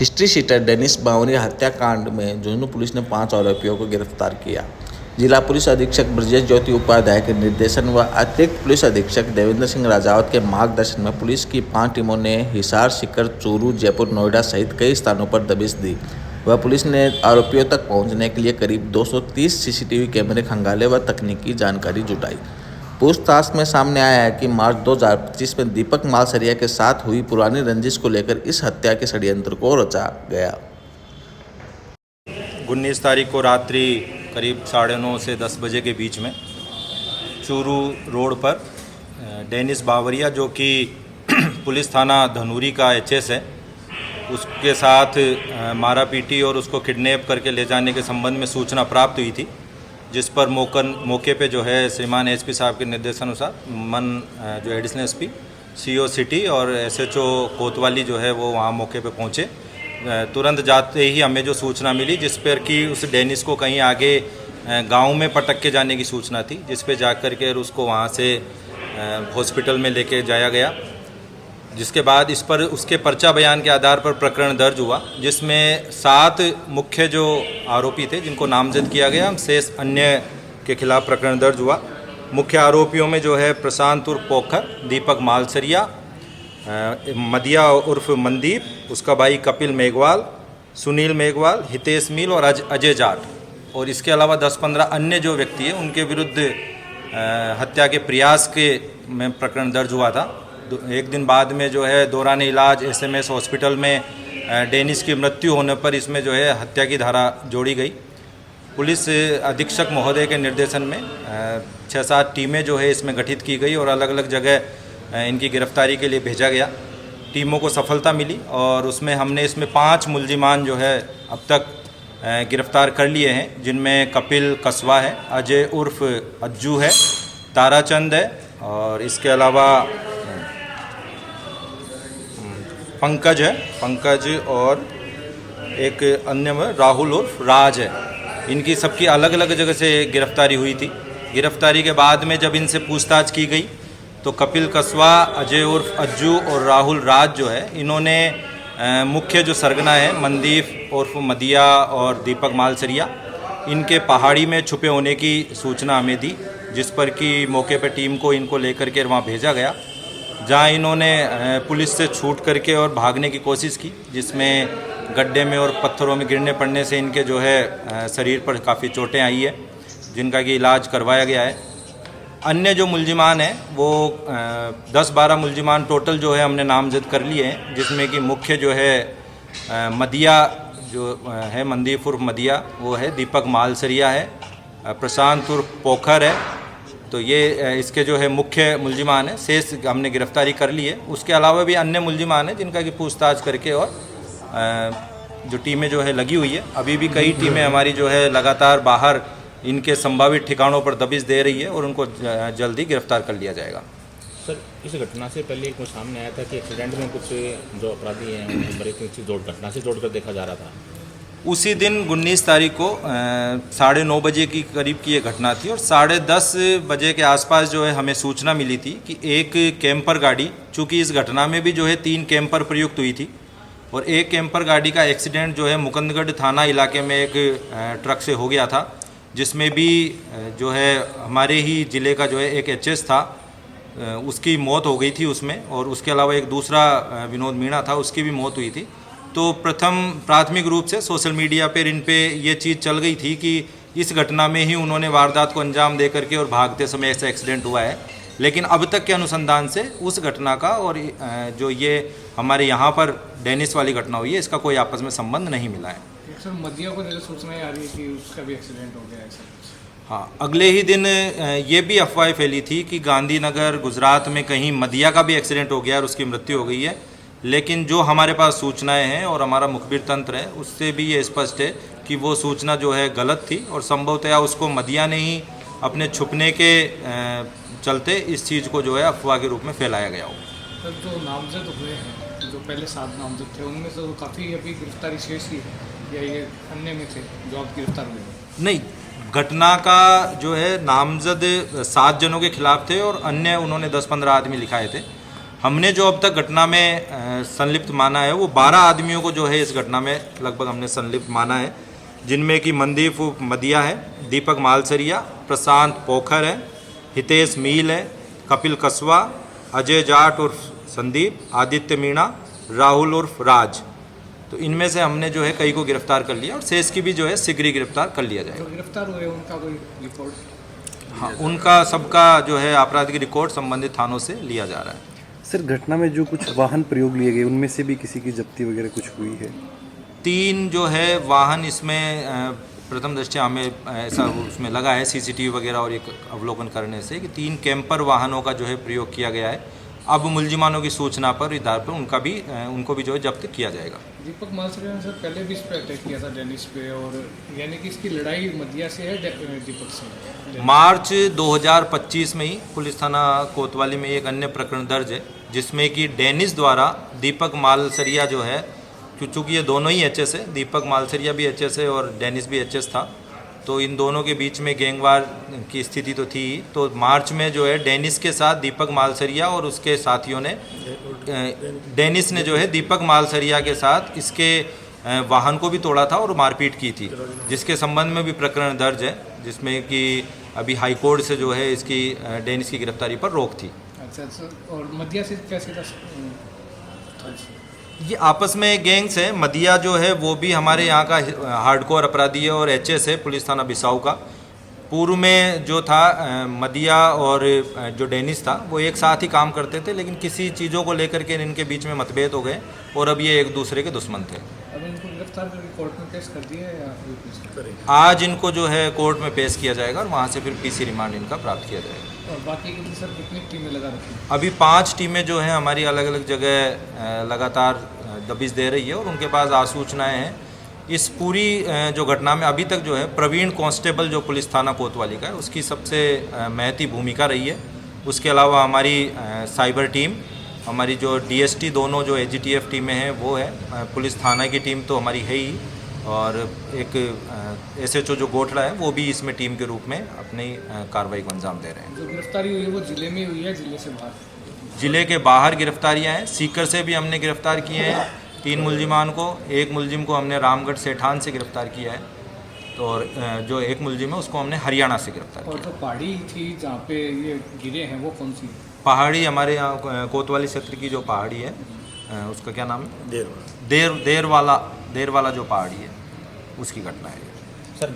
History sheeter Dennis Bawaria हत्याकांड में Jhunjhunu police ने 5 आरोपियों को गिरफ्तार किया। जिला पुलिस अधीक्षक ब्रजेश ज्योति उपाध्याय के निर्देशन व अतिरिक्त पुलिस अधीक्षक देवेंद्र सिंह राजावत के मार्गदर्शन में पुलिस की 5 टीमों ने हिसार, सीकर, चूरू, जयपुर, नोएडा सहित कई स्थानों पर दबिश दी व पुलिस ने आरोपियों तक पहुंचने के लिए करीब 230 सीसीटीवी कैमरे खंगाले व तकनीकी जानकारी जुटाई। पूछताछ में सामने आया है कि मार्च 2025 में दीपक मालसरिया के साथ हुई पुरानी रंजिश को लेकर इस हत्या के षड्यंत्र को रचा गया। 19 तारीख को रात्रि करीब 9:30 से 10 बजे के बीच में चूरू रोड पर डेनिस बावरिया जो कि पुलिस थाना धनूरी का एचएस है, उसके साथ मारा पीटी और उसको किडनैप करके ले जाने के संबंध में सूचना प्राप्त हुई थी, जिस पर मौके पे जो है श्रीमान एसपी साहब के निर्देशानुसार जो एडिशनल एसपी सीओ सिटी और एसएचओ कोतवाली जो है वो वहाँ मौके पे पहुँचे। तुरंत जाते ही हमें जो सूचना मिली जिस पर कि उस डेनिस को कहीं आगे गांव में पटक के जाने की सूचना थी, जिस पे जा कर के उसको वहाँ से हॉस्पिटल में लेके जाया गया, जिसके बाद इस पर उसके पर्चा बयान के आधार पर प्रकरण दर्ज हुआ, जिसमें 7 मुख्य जो आरोपी थे जिनको नामजद किया गया, शेष अन्य के खिलाफ प्रकरण दर्ज हुआ। मुख्य आरोपियों में जो है प्रशांत उर्फ पोखर, दीपक मालसरिया, मदिया उर्फ मनदीप, उसका भाई कपिल मेघवाल, सुनील मेघवाल, हितेश मील और अजय जाट, और इसके अलावा 10-15 अन्य जो व्यक्ति हैं उनके विरुद्ध हत्या के प्रयास के में प्रकरण दर्ज हुआ था। एक दिन बाद में जो है दौरान इलाज एसएमएस हॉस्पिटल में डेनिस की मृत्यु होने पर इसमें जो है हत्या की धारा जोड़ी गई। पुलिस अधीक्षक महोदय के निर्देशन में 6-7 टीमें जो है इसमें गठित की गई और अलग अलग जगह इनकी गिरफ्तारी के लिए भेजा गया। टीमों को सफलता मिली और उसमें हमने इसमें 5 मुल्जिमान जो है अब तक गिरफ्तार कर लिए हैं, जिनमें कपिल कसवा है, अजय उर्फ अज्जू है, ताराचंद है और इसके अलावा पंकज और एक अन्य में राहुल उर्फ राज है। इनकी सबकी अलग अलग जगह से गिरफ्तारी हुई थी। गिरफ्तारी के बाद में जब इनसे पूछताछ की गई तो कपिल कसवा, अजय उर्फ अज्जू और राहुल राज जो है, इन्होंने मुख्य जो सरगना है मनदीप उर्फ मदिया और दीपक मालसरिया, इनके पहाड़ी में छुपे होने की सूचना हमें दी, जिस पर कि मौके पर टीम को इनको लेकर के वहाँ भेजा गया, जहाँ इन्होंने पुलिस से छूट करके और भागने की कोशिश की, जिसमें गड्ढे में और पत्थरों में गिरने पड़ने से इनके जो है शरीर पर काफ़ी चोटें आई है, जिनका कि इलाज करवाया गया है। अन्य जो मुल्जिमान हैं वो 10-12 मुल्जिमान टोटल जो है हमने नामजद कर लिए हैं, जिसमें कि मुख्य जो है मदिया जो है, मनदीप उर्फ मदिया वो है, दीपक मालसरिया है, प्रशांत उर्फ पोखर है। तो ये इसके जो है मुख्य मुल्जिमान हैं, शेष हमने गिरफ्तारी कर ली है। उसके अलावा भी अन्य मुल्जिमान हैं जिनका कि पूछताछ करके और जो टीमें जो है लगी हुई है। अभी भी कई टीमें हमारी जो है लगातार बाहर इनके संभावित ठिकानों पर दबिश दे रही है और उनको जल्दी गिरफ्तार कर लिया जाएगा। सर, इस घटना से पहले कुछ सामने आया था कि एक्सीडेंट में कुछ जो अपराधी हैं उनको घटना से जोड़कर देखा जा रहा था। उसी दिन 19 तारीख को 9:30 बजे की करीब की ये घटना थी और 10:30 बजे के आसपास जो है हमें सूचना मिली थी कि एक कैंपर गाड़ी, चूँकि इस घटना में भी जो है 3 कैंपर प्रयुक्त हुई थी और एक कैंपर गाड़ी का एक्सीडेंट जो है मुकंदगढ़ थाना इलाके में एक ट्रक से हो गया था, जिसमें भी जो है हमारे ही ज़िले का जो है एक एचएस था, उसकी मौत हो गई थी उसमें, और उसके अलावा एक दूसरा विनोद मीणा था, उसकी भी मौत हुई थी। तो प्राथमिक रूप से सोशल मीडिया पर इन पे ये चीज़ चल गई थी कि इस घटना में ही उन्होंने वारदात को अंजाम दे करके और भागते समय ऐसा एक्सीडेंट हुआ है। लेकिन अब तक के अनुसंधान से उस घटना का और जो ये हमारे यहाँ पर डेनिस वाली घटना हुई है, इसका कोई आपस में संबंध नहीं मिला है। सर, मदिया को सूचनाएं आ रही है कि उसका भी एक्सीडेंट हो गया है सर। हाँ, अगले ही दिन ये भी अफवाह फैली थी कि गांधीनगर गुजरात में कहीं मदिया का भी एक्सीडेंट हो गया और उसकी मृत्यु हो गई है। लेकिन जो हमारे पास सूचनाएं हैं और हमारा मुखबिर तंत्र है, उससे भी ये स्पष्ट है कि वो सूचना जो है गलत थी और संभवतया उसको मदिया ने ही अपने छुपने के चलते इस चीज़ को जो है अफवाह के रूप में फैलाया गया हो। सर, जो नामजद हुए हैं, जो पहले 7 नामजद थे, उनमें से काफ़ी अभी गिरफ्तारी शेष ही है या ये अन्य में थे जो अब गिरफ्तार हुए? नहीं, घटना का जो है नामजद 7 जनों के खिलाफ थे और अन्य उन्होंने 10-15 आदमी लिखाए थे। हमने जो अब तक घटना में संलिप्त माना है वो 12 आदमियों को जो है इस घटना में लगभग हमने संलिप्त माना है, जिनमें कि मनदीप उर्फ मदिया है, दीपक मालसरिया, प्रशांत पोखर है, हितेश मील है, कपिल कसवा, अजय जाट उर्फ संदीप, आदित्य मीणा, राहुल उर्फ राज। तो इनमें से हमने जो है कई को गिरफ्तार कर लिया और शेष की भी जो है शीघ्र ही गिरफ्तार कर लिया जाएगा। जो गिरफ्तार हुए उनका कोई रिपोर्ट? हाँ, उनका सबका जो है आपराधिक रिकॉर्ड संबंधित थानों से लिया जा रहा है। सर, घटना में जो कुछ वाहन प्रयोग लिए गए उनमें से भी किसी की जब्ती वगैरह कुछ हुई है? 3 जो है वाहन इसमें प्रथम दृष्टया हमें ऐसा उसमें लगा है सीसीटीवी वगैरह और एक अवलोकन करने से कि 3 कैंपर वाहनों का जो है प्रयोग किया गया है। अब मुलजिमानों की सूचना पर आधार पर उनको भी जो है जब्त किया जाएगा। दीपक मालसरिया ने सर पहले भी इस पे अटैक किया था डेनिस पे, और यानी कि इसकी लड़ाई मदिया से है दीपक से? मार्च 2025 में ही पुलिस थाना कोतवाली में एक अन्य प्रकरण दर्ज है जिसमें कि डेनिस द्वारा दीपक मालसरिया जो है, चूँकि ये दोनों ही एचएस है, दीपक मालसरिया भी एचएस है और डेनिस भी एचएस था, तो इन दोनों के बीच में गैंगवार की स्थिति तो थी। तो मार्च में जो है डेनिस के साथ दीपक मालसरिया और उसके साथियों ने, डेनिस ने जो है दीपक मालसरिया के साथ इसके वाहन को भी तोड़ा था और मारपीट की थी, जिसके संबंध में भी प्रकरण दर्ज है, जिसमें कि अभी हाई कोर्ट से जो है इसकी डेनिस की गिरफ्तारी पर रोक थी। अच्छा, और मदिया से कैसे था? ये आपस में गैंग्स है। मदिया जो है वो भी हमारे यहाँ का हार्डकोर अपराधी है और एचएस है पुलिस थाना बिसाऊ का। पूर्व में जो था मदिया और जो डेनिस था वो एक साथ ही काम करते थे, लेकिन किसी चीज़ों को लेकर के इनके बीच में मतभेद हो गए और अब ये एक दूसरे के दुश्मन थे। अब इनको गिरफ्तार करके कोर्ट में पेश कर दिया है या अभी पेश करेंगे? आज इनको जो है कोर्ट में पेश किया जाएगा और वहाँ से फिर पीसी रिमांड इनका प्राप्त किया जाएगा। और बाकी के लिए सर कितनी टीमें लगा रखी हैं? अभी 5 टीमें जो हैं हमारी अलग अलग जगह लगातार दबिश दे रही है और उनके पास आसूचनाएँ हैं। इस पूरी जो घटना में अभी तक जो है प्रवीण कांस्टेबल जो पुलिस थाना कोतवाली का है उसकी सबसे महती भूमिका रही है। उसके अलावा हमारी साइबर टीम, हमारी जो डीएसटी दोनों जो एजीटीएफ टीमें हैं वो है, पुलिस थाना की टीम तो हमारी है ही, और एक एसएचओ जो गोठड़ा है वो भी इसमें टीम के रूप में अपनी कार्रवाई को अंजाम दे रहे हैं। जो गिरफ्तारी हुई है वो जिले में हुई है, जिले से बाहर? जिले के बाहर गिरफ्तारियां हैं। सीकर से भी हमने गिरफ्तार किए हैं 3 मुलजिमान को। एक मुलजिम को हमने रामगढ़ सेठान से गिरफ्तार किया है, तो और जो एक मुलजिम है उसको हमने हरियाणा से गिरफ्तार और किया। जो पहाड़ी थी जहाँ पे ये गिरे हैं वो कौन सी? पहाड़ी हमारे यहाँ कोतवाली क्षेत्र की जो पहाड़ी है उसका क्या नाम है? देर वाला जो पहाड़ी है उसकी घटना है। सर